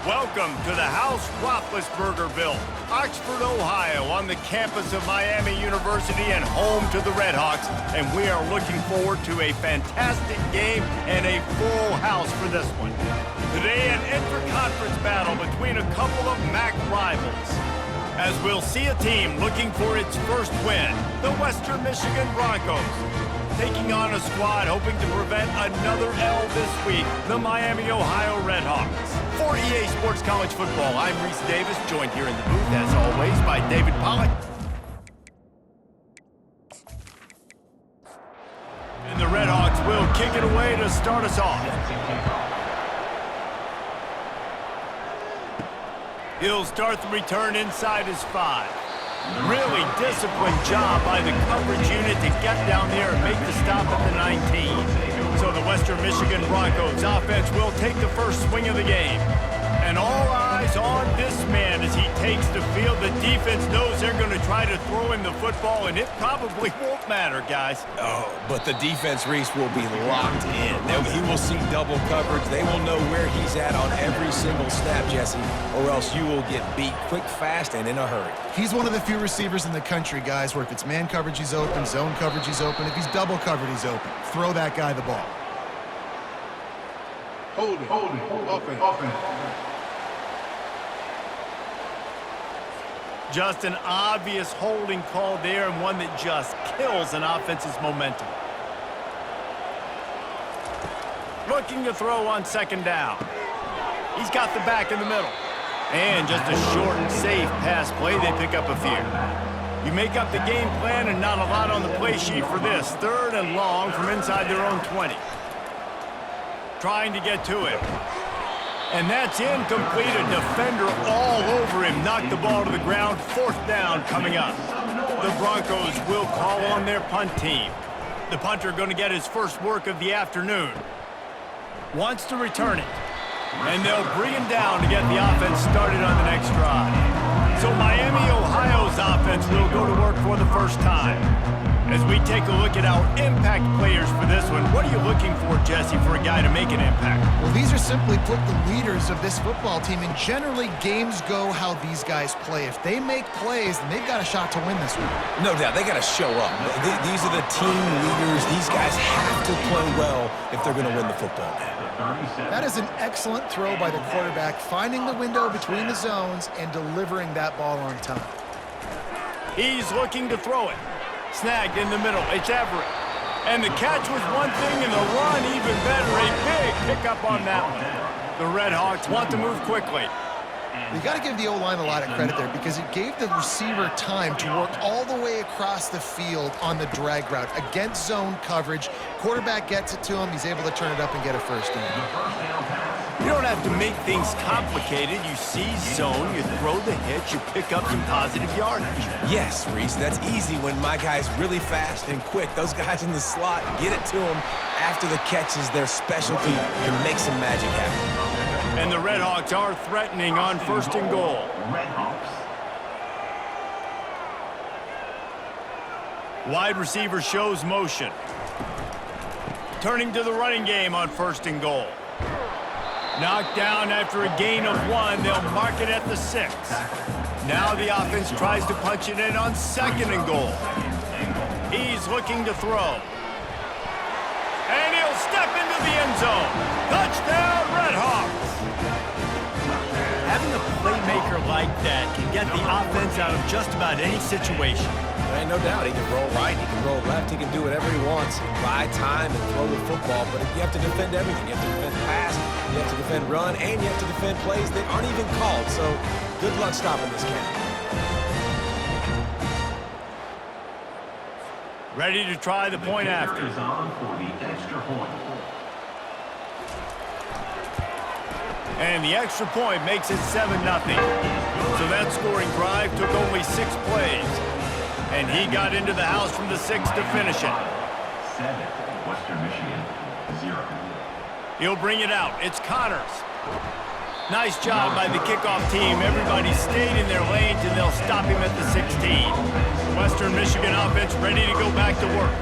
Welcome to the house Roethlisberger-built, Oxford, Ohio, on the campus of Miami University and home to the Redhawks. And we are looking forward to a fantastic game and a full house for this one. Today, an intra-conference battle between a couple of MAC rivals. As we'll see a team looking for its first win, the Western Michigan Broncos, taking on a squad hoping to prevent another L this week, the Miami, Ohio Redhawks. For EA Sports College Football, I'm Reese Davis, joined here in the booth, as always, by David Pollack. And the Redhawks will kick it away to start us off. He'll start the return inside his 5. Really disciplined job by the coverage unit to get down there and make the stop at the 19. So the Western Michigan Broncos offense will take the first swing of the game. And all eyes on this man as he takes the field. The defense knows they're going to try to throw him the football, and it probably won't matter, guys. Oh, but the defense, Reese, will be locked in. He will see double coverage. They will know where he's at on every single snap, Jesse, or else you will get beat quick, fast, and in a hurry. He's one of the few receivers in the country, guys, where if it's man coverage, he's open, zone coverage, he's open. If he's double covered, he's open. Throw that guy the ball. Hold it, open. Just an obvious holding call there, and one that just kills an offense's momentum. Looking to throw on second down. He's got the back in the middle. And just a short and safe pass play, they pick up a few. You make up the game plan and not a lot on the play sheet for this. 3rd and long from inside their own 20. Trying to get to it. And that's incomplete. A defender all over him. Knocked the ball to the ground. 4th down coming up. The Broncos will call on their punt team. The punter going to get his first work of the afternoon. Wants to return it. And they'll bring him down to get the offense started on the next drive. So Miami, Ohio's offense will go to work for the first time. As we take a look at our impact players for this one, what are you looking for, Jesse, for a guy to make an impact? Well, these are simply put the leaders of this football team, and generally games go how these guys play. If they make plays, then they've got a shot to win this one. No doubt, they got to show up. These are the team leaders. These guys have to play well if they're going to win the football game. That is an excellent throw by the quarterback, finding the window between the zones and delivering that ball on time. He's looking to throw it. Snagged in the middle. It's Everett. And the catch was one thing, and the run even better. A big pickup on that one. The Redhawks want to move quickly. You got to give the O-line a lot of credit there because it gave the receiver time to work all the way across the field on the drag route against zone coverage. Quarterback gets it to him. He's able to turn it up and get a first down. You don't have to make things complicated. You see zone, you throw the hitch, you pick up some positive yardage. Yes, Reese, that's easy when my guy's really fast and quick. Those guys in the slot, get it to them after the catch is their specialty and make some magic happen. And the Redhawks are threatening on 1st and goal. Wide receiver shows motion. Turning to the running game on 1st and goal. Knocked down after a gain of 1. They'll mark it at the 6. Now the offense tries to punch it in on 2nd and goal. He's looking to throw. And he'll step into the end zone. Touchdown, Redhawks! Having a playmaker like that can get the offense out of just about any situation. There ain't no doubt. He can roll right, he can roll left, he can do whatever he wants. Buy time and throw the football, but you have to defend everything. You have to defend pass, you have to defend run, and you have to defend plays that aren't even called. So good luck stopping this cat. Ready to try the point after. And the extra point makes it 7-0. So that scoring drive took only 6 plays. And he got into the house from the 6 to finish it. 7, Western Michigan, 0. He'll bring it out. It's Connors. Nice job by the kickoff team. Everybody stayed in their lanes, and they'll stop him at the 16. Western Michigan offense ready to go back to work.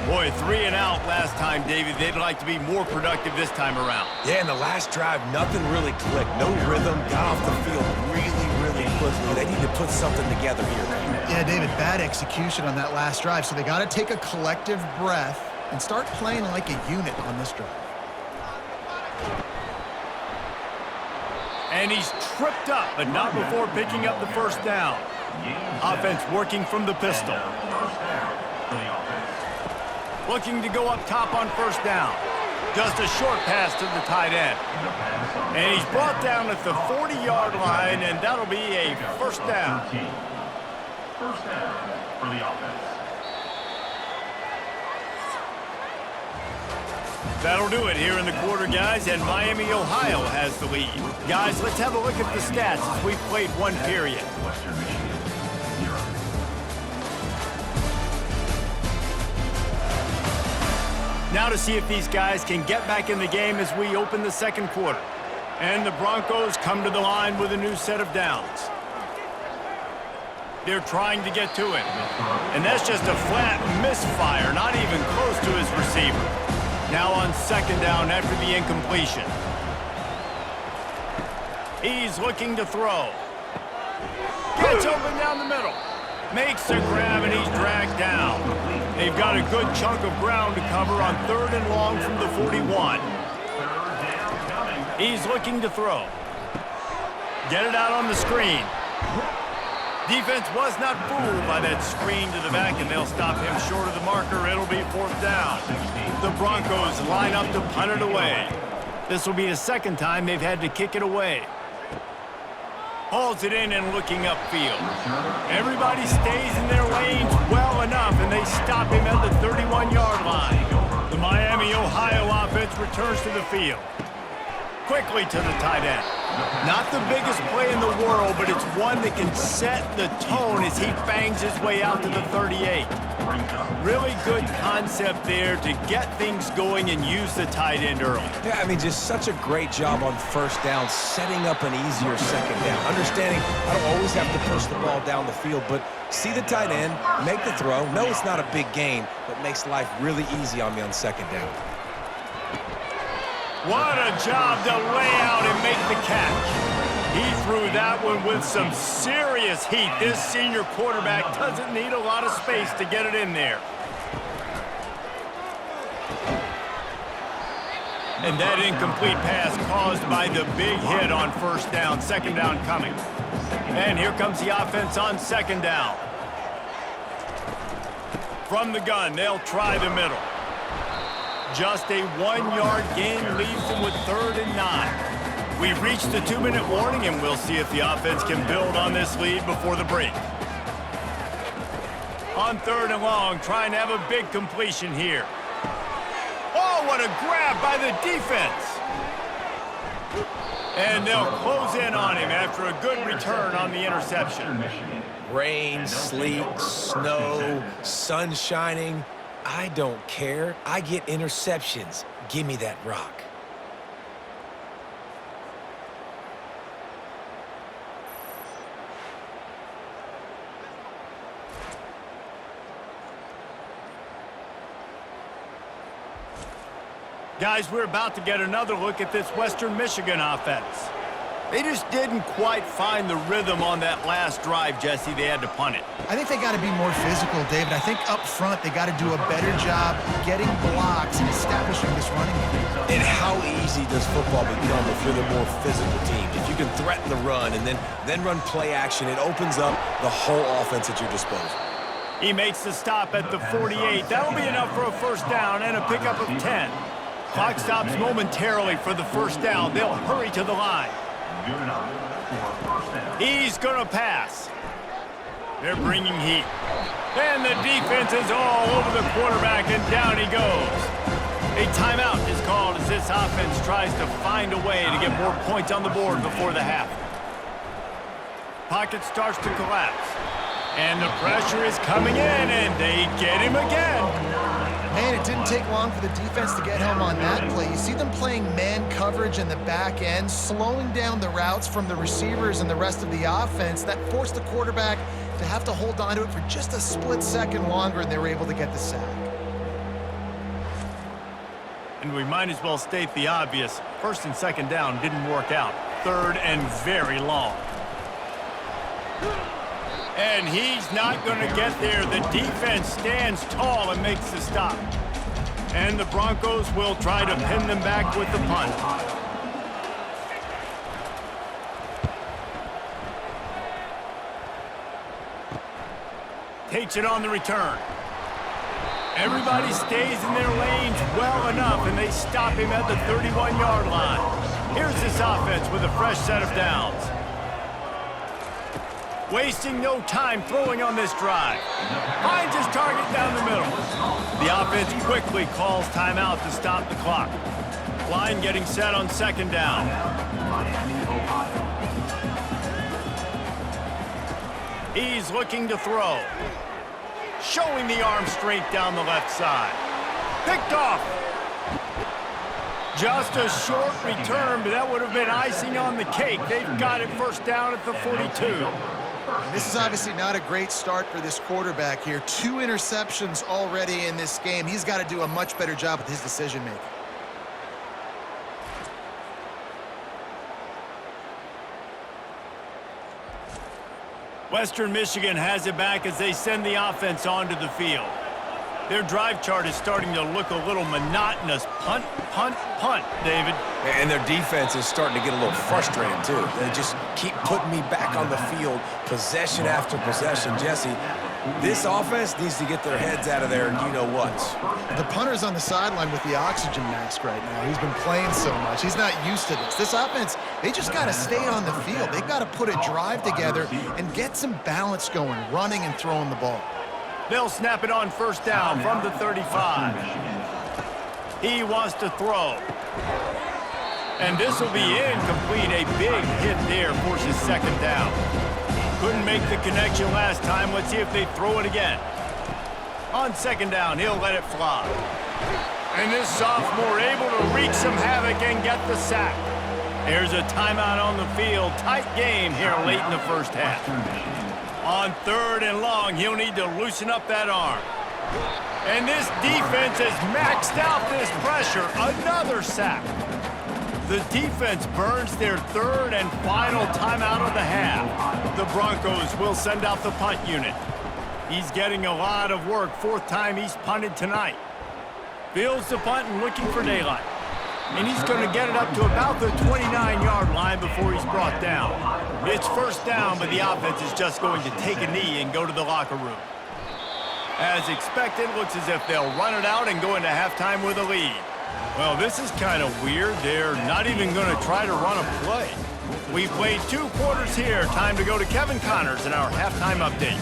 Boy, 3 and out last time, David. They'd like to be more productive this time around. Yeah, in the last drive, nothing really clicked. No rhythm, got off the field really quickly. They need to put something together here. Yeah, David, bad execution on that last drive, so they got to take a collective breath and start playing like a unit on this drive. And he's tripped up, but not before picking up the first down. Offense working from the pistol. Looking to go up top on first down. Just a short pass to the tight end. And he's brought down at the 40-yard line, and that'll be a first down. First down for the offense. That'll do it here in the quarter, guys, and Miami, Ohio has the lead. Guys, let's have a look at the stats as we've played one period. Western Michigan, 0. Now to see if these guys can get back in the game as we open the second quarter. And the Broncos come to the line with a new set of downs. They're trying to get to it. And that's just a flat misfire, not even close to his receiver. Now on second down after the incompletion. He's looking to throw. Gets open down the middle. Makes the grab and he's dragged down. They've got a good chunk of ground to cover on 3rd and long from the 41. He's looking to throw. Get it out on the screen. Defense was not fooled by that screen to the back, and they'll stop him short of the marker. It'll be 4th down. The Broncos line up to punt it away. This will be the second time they've had to kick it away. Hauls it in and looking upfield. Everybody stays in their lanes well enough, and they stop him at the 31-yard line. The Miami, Ohio offense returns to the field. Quickly to the tight end. Not the biggest play in the world, but it's one that can set the tone as he bangs his way out to the 38. Really good concept there to get things going and use the tight end early. Yeah, I mean, just such a great job on first down, setting up an easier second down. Understanding I don't always have to push the ball down the field, but see the tight end, make the throw. No, it's not a big gain, but makes life really easy on me on second down. What a job to lay out and make the catch. He threw that one with some serious heat. This senior quarterback doesn't need a lot of space to get it in there. And that incomplete pass caused by the big hit on first down. Second down coming. And here comes the offense on second down. From the gun, they'll try the middle. Just a 1-yard gain leaves them with 3rd and 9. We've reached the 2-minute warning, and we'll see if the offense can build on this lead before the break. On 3rd and long, trying to have a big completion here. Oh, what a grab by the defense! And they'll close in on him after a good return on the interception. Rain, sleet, snow, sun shining. I don't care. I get interceptions. Give me that rock. Guys, we're about to get another look at this Western Michigan offense. They just didn't quite find the rhythm on that last drive, Jesse. They had to punt it. I think they got to be more physical, David. I think up front they got to do a better job getting blocks and establishing this running game. And how easy does football become if you're the more physical team? If you can threaten the run and then run play action, it opens up the whole offense at your disposal. He makes the stop at the 48. That'll be enough for a first down and a pickup of 10. Clock stops momentarily for the first down. They'll hurry to the line. He's going to pass. They're bringing heat. And the defense is all over the quarterback, and down he goes. A timeout is called as this offense tries to find a way to get more points on the board before the half. Pocket starts to collapse. And the pressure is coming in, and they get him again. Man, it didn't take long for the defense to get home on that play. You see them playing man coverage in the back end, slowing down the routes from the receivers and the rest of the offense. That forced the quarterback to have to hold on to it for just a split second longer, and they were able to get the sack. And we might as well state the obvious. First and second down didn't work out. Third and very long. And he's not going to get there. The defense stands tall and makes the stop. And the Broncos will try to pin them back with the punt. Takes it on the return. Everybody stays in their lanes well enough, and they stop him at the 31-yard line. Here's this offense with a fresh set of downs. Wasting no time throwing on this drive. Finds his target down the middle. The offense quickly calls timeout to stop the clock. Line getting set on second down. He's looking to throw. Showing the arm strength down the left side. Picked off. Just a short return, but that would have been icing on the cake. They've got it first down at the 42. This is obviously not a great start for this quarterback here. 2 interceptions already in this game. He's got to do a much better job with his decision-making. Western Michigan has it back as they send the offense onto the field. Their drive chart is starting to look a little monotonous. Punt, punt, punt, David. And their defense is starting to get a little frustrated, too. They just keep putting me back on the field, possession after possession. Jesse, this offense needs to get their heads out of there, you-know-what. The punter's on the sideline with the oxygen mask right now. He's been playing so much. He's not used to this. This offense, they just got to stay on the field. They've got to put a drive together and get some balance going, running and throwing the ball. They'll snap it on first down from the 35. He wants to throw. And this will be incomplete. A big hit there forces second down. Couldn't make the connection last time. Let's see if they throw it again. On second down, he'll let it fly. And this sophomore able to wreak some havoc and get the sack. There's a timeout on the field. Tight game here late in the first half. On third and long, he'll need to loosen up that arm. And this defense has maxed out this pressure. Another sack. The defense burns their third and final timeout of the half. The Broncos will send out the punt unit. He's getting a lot of work. 4th time he's punted tonight. Fields the punt and looking for daylight. And he's going to get it up to about the 29-yard line before he's brought down. It's first down, but the offense is just going to take a knee and go to the locker room. As expected, looks as if they'll run it out and go into halftime with a lead. Well, this is kind of weird. They're not even going to try to run a play. We've played 2 quarters here. Time to go to Kevin Connors in our halftime update.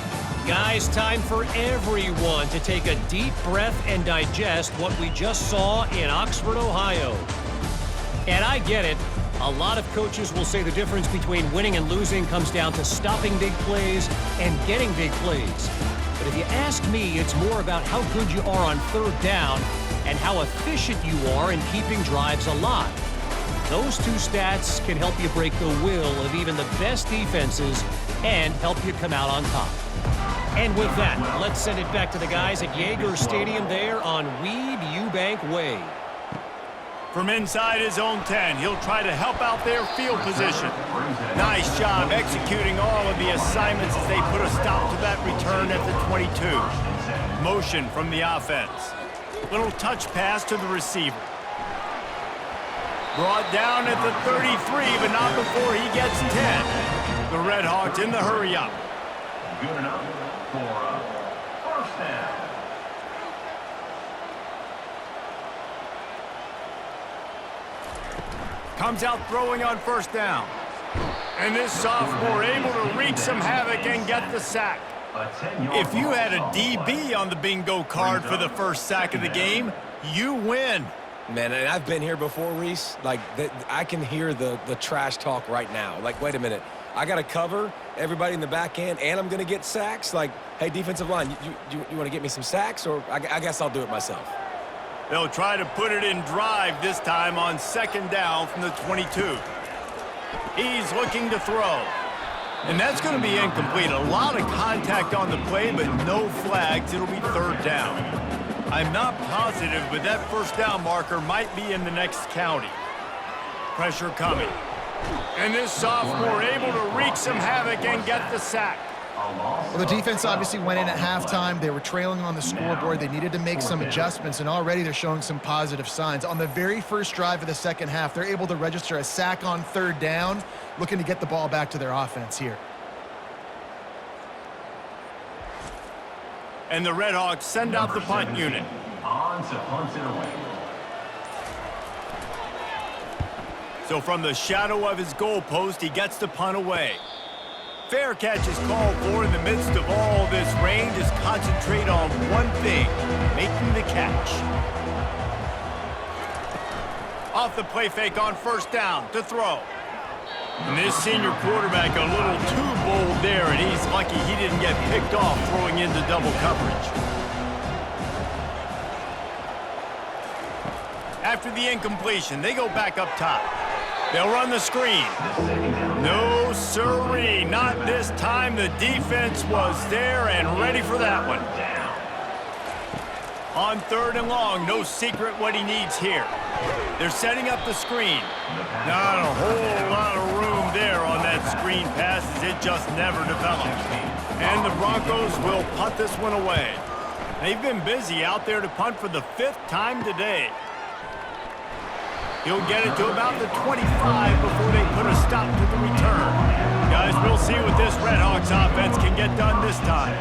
Guys, time for everyone to take a deep breath and digest what we just saw in Oxford, Ohio. And I get it. A lot of coaches will say the difference between winning and losing comes down to stopping big plays and getting big plays. But if you ask me, it's more about how good you are on third down and how efficient you are in keeping drives alive. Those 2 stats can help you break the will of even the best defenses and help you come out on top. And with that, let's send it back to the guys at Yager Stadium there on Weed Eubank Way. From inside his own 10, he'll try to help out their field position. Nice job executing all of the assignments as they put a stop to that return at the 22. Motion from the offense. Little touch pass to the receiver. Brought down at the 33, but not before he gets 10. The Red Hawks in the hurry-up. Good enough for first down. Comes out throwing on first down. And this sophomore able to wreak some havoc and get the sack. If you had a DB on the bingo card for the first sack of the game, you win. Man, and I've been here before, Reese. Like, I can hear the trash talk right now. Like, wait a minute. I got to cover everybody in the back end, and I'm going to get sacks? Like, hey, defensive line, you want to get me some sacks? Or I guess I'll do it myself. They'll try to put it in drive this time on second down from the 22. He's looking to throw. And that's going to be incomplete. A lot of contact on the play, but no flags. It'll be third down. I'm not positive, but that first down marker might be in the next county. Pressure coming. And this sophomore able to wreak some havoc and get the sack. Well, the defense obviously went in at halftime. They were trailing on the scoreboard. They needed to make some adjustments, and already they're showing some positive signs. On the very first drive of the second half, they're able to register a sack on third down, looking to get the ball back to their offense here. And the Redhawks send out the punt unit. On to punt it away. So from the shadow of his goalpost, he gets the punt away. Fair catch is called for. In the midst of all this rain, just concentrate on one thing, making the catch. Off the play fake on first down to throw. And this senior quarterback a little too bold there, and he's lucky he didn't get picked off throwing into double coverage. After the incompletion, they go back up top. They'll run the screen. No sirree, not this time. The defense was there and ready for that one. On third and long, no secret what he needs here. They're setting up the screen. Not a whole lot of room there on that screen pass as it just never developed. And the Broncos will punt this one away. They've been busy out there to punt for the 5th time today. He'll get it to about the 25 before they put a stop to the return. Guys, we'll see what this Redhawks offense can get done this time.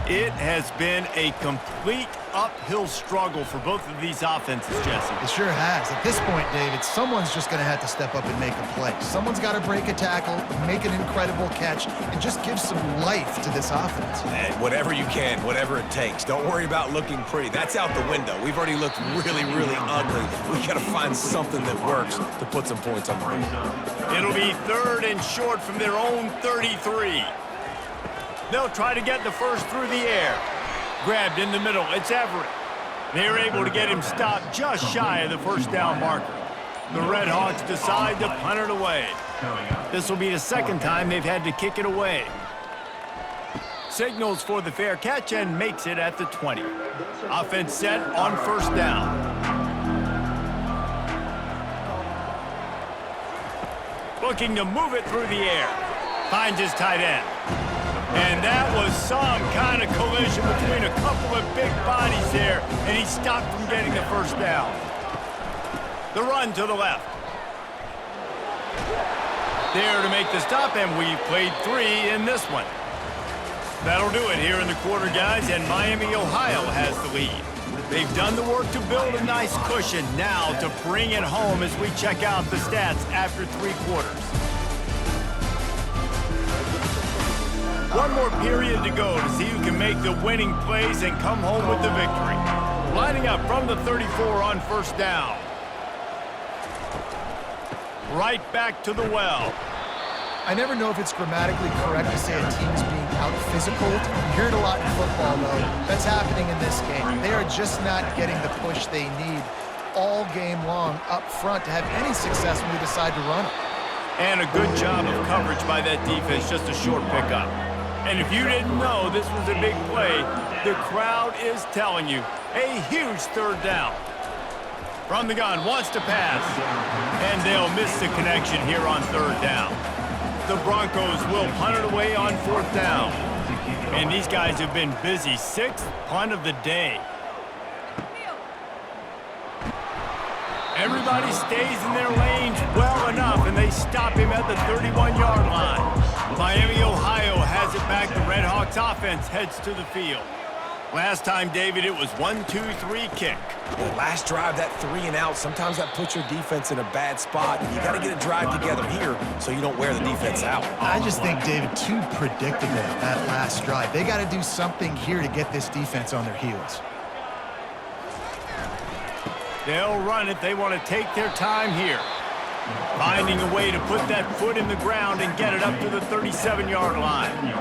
It has been a complete uphill struggle for both of these offenses, Jesse. It sure has. At this point, David, someone's just going to have to step up and make a play. Someone's got to break a tackle, make an incredible catch, and just give some life to this offense. And whatever you can, whatever it takes. Don't worry about looking pretty. That's out the window. We've already looked really, really ugly. We got to find something that works to put some points on the board. It'll be third and short from their own 33. They'll try to get the first through the air. Grabbed in the middle, it's Everett. They're able to get him stopped just shy of the first down marker. The Redhawks decide to punt it away. This will be the second time they've had to kick it away. Signals for the fair catch and makes it at the 20. Offense set on first down. Looking to move it through the air. Finds his tight end. And that was some kind of collision between a couple of big bodies there, and he stopped from getting the first down. The run to the left. There to make the stop, and we've played 3 in this one. That'll do it here in the quarter, guys, and Miami, Ohio has the lead. They've done the work to build a nice cushion. Now to bring it home as we check out the stats after 3 quarters. One more period to go to see who can make the winning plays and come home with the victory. Lining up from the 34 on first down. Right back to the well. I never know if it's grammatically correct to say a team's being out-physical. You hear it a lot in football, though. That's happening in this game. They are just not getting the push they need all game long up front to have any success when they decide to run it. And a good job of coverage by that defense, just a short pickup. And if you didn't know this was a big play, the crowd is telling you, a huge third down. From the gun, wants to pass. And they'll miss the connection here on third down. The Broncos will punt it away on fourth down. And these guys have been busy. 6th punt of the day. Everybody stays in their lanes well enough, and they stop him at the 31-yard line. Miami, Ohio has it back. The Redhawks offense heads to the field. Last time, David, it was 1-2-3 kick. The last drive, that 3 and out, sometimes that puts your defense in a bad spot. You got to get a drive together here so you don't wear the defense out. I just think, David, too predictable that last drive. They got to do something here to get this defense on their heels. They'll run it. They want to take their time here. Finding a way to put that foot in the ground and get it up to the 37-yard line.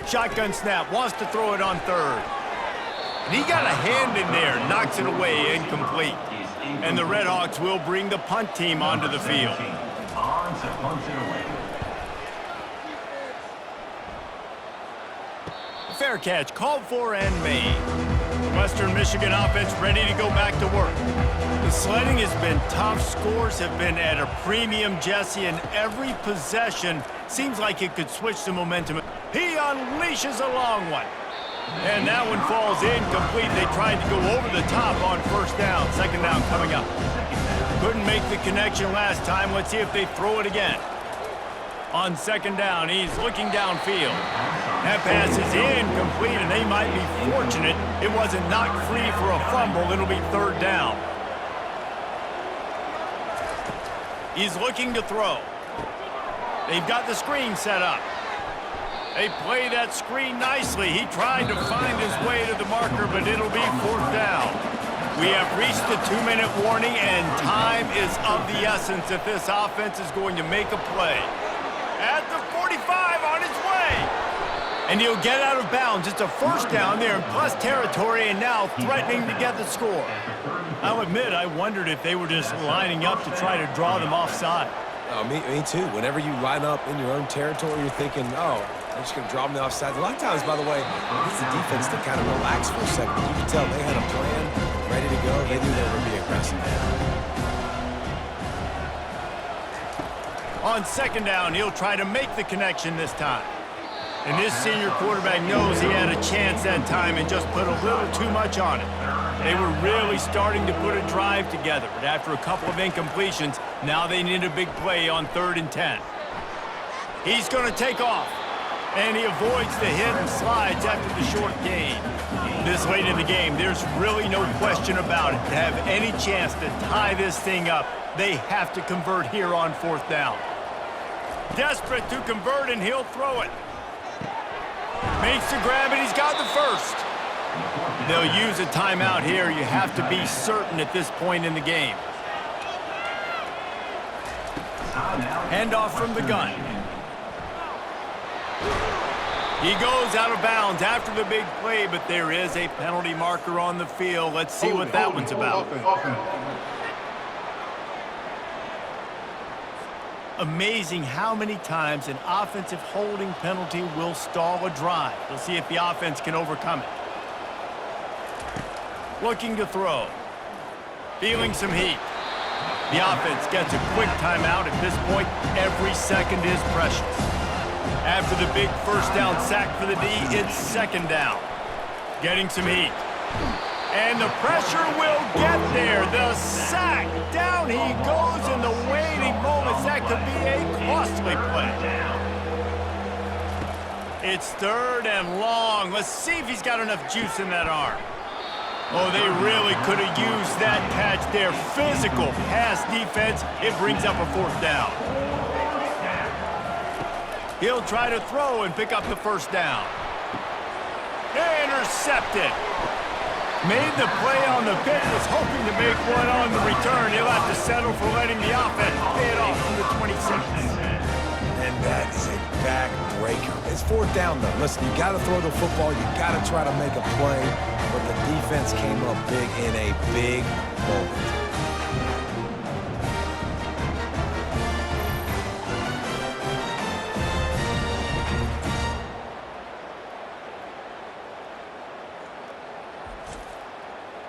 Shotgun snap, wants to throw it on third. And he got a hand in there, knocks it away, incomplete. And the Red Hawks will bring the punt team onto the field. Fair catch, called for and made. Western Michigan offense ready to go back to work. The sledding has been tough. Scores have been at a premium, Jesse, and every possession seems like it could switch the momentum. He unleashes a long one. And that one falls incomplete. They tried to go over the top on first down. Second down coming up. Couldn't make the connection last time. Let's see if they throw it again. On second down, he's looking downfield. That pass is incomplete, and they might be fortunate it wasn't knocked free for a fumble. It'll be third down. He's looking to throw. They've got the screen set up. They play that screen nicely. He tried to find his way to the marker, but it'll be fourth down. We have reached the 2-minute warning, and time is of the essence if this offense is going to make a play. At the 45, on his way. And he'll get out of bounds. It's a first down there in plus territory, and now threatening to get the score. I'll admit, I wondered if they were just lining up to try to draw them offside. Oh, me too. Whenever you line up in your own territory, you're thinking, oh, they're just going to draw them offside. A lot of times, by the way, it's the defense that kind of relaxed for a second. You can tell they had a plan ready to go. They knew they were going to be aggressive. On second down, he'll try to make the connection this time. And this senior quarterback knows he had a chance that time and just put a little too much on it. They were really starting to put a drive together, but after a couple of incompletions, now they need a big play on 3rd and 10. He's going to take off, and he avoids the hit and slides after the short gain. This late in the game, there's really no question about it. To have any chance to tie this thing up, they have to convert here on 4th down. Desperate to convert, and he'll throw it. Makes the grab, and he's got the first. They'll use a timeout here. You have to be certain at this point in the game. Handoff from the gun. He goes out of bounds after the big play, but there is a penalty marker on the field. Let's see what that one's about. Amazing how many times an offensive holding penalty will stall a drive. We'll see if the offense can overcome it. Looking to throw. Feeling some heat. The offense gets a quick timeout. At this point, every second is precious. After the big first down sack for the D, it's second down. Getting some heat. And the pressure will get there. The sack. Down he goes in the waiting moments. That could be a costly play. It's 3rd and long. Let's see if he's got enough juice in that arm. Oh, they really could have used that catch there. Physical pass defense. It brings up a 4th down. He'll try to throw and pick up the first down. Intercepted. Made the play on the pick, was hoping to make one on the return. He'll have to settle for letting the offense pay it off from the 26. And that is a backbreaker. It's 4th down, though. Listen, you got to throw the football. You got to try to make a play. But the defense came up big in a big moment.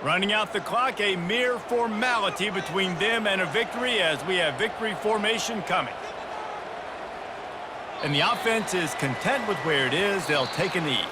Running out the clock, a mere formality between them and a victory as we have victory formation coming. And the offense is content with where it is. They'll take a knee.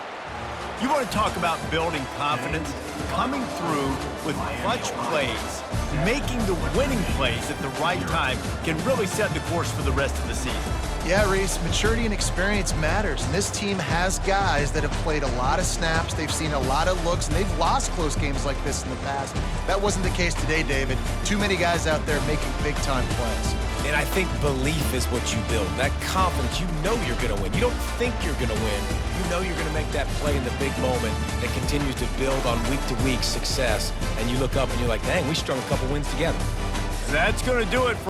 You want to talk about building confidence? Coming through with clutch plays, making the winning plays at the right time can really set the course for the rest of the season. Yeah, Reese, maturity and experience matters, and this team has guys that have played a lot of snaps, they've seen a lot of looks, and they've lost close games like this in the past. That wasn't the case today, David. Too many guys out there making big-time plays. And I think belief is what you build. That confidence, you know you're going to win. You don't think you're going to win. You know you're going to make that play in the big moment that continues to build on week-to-week success. And you look up and you're like, dang, we strung a couple wins together. That's going to do it for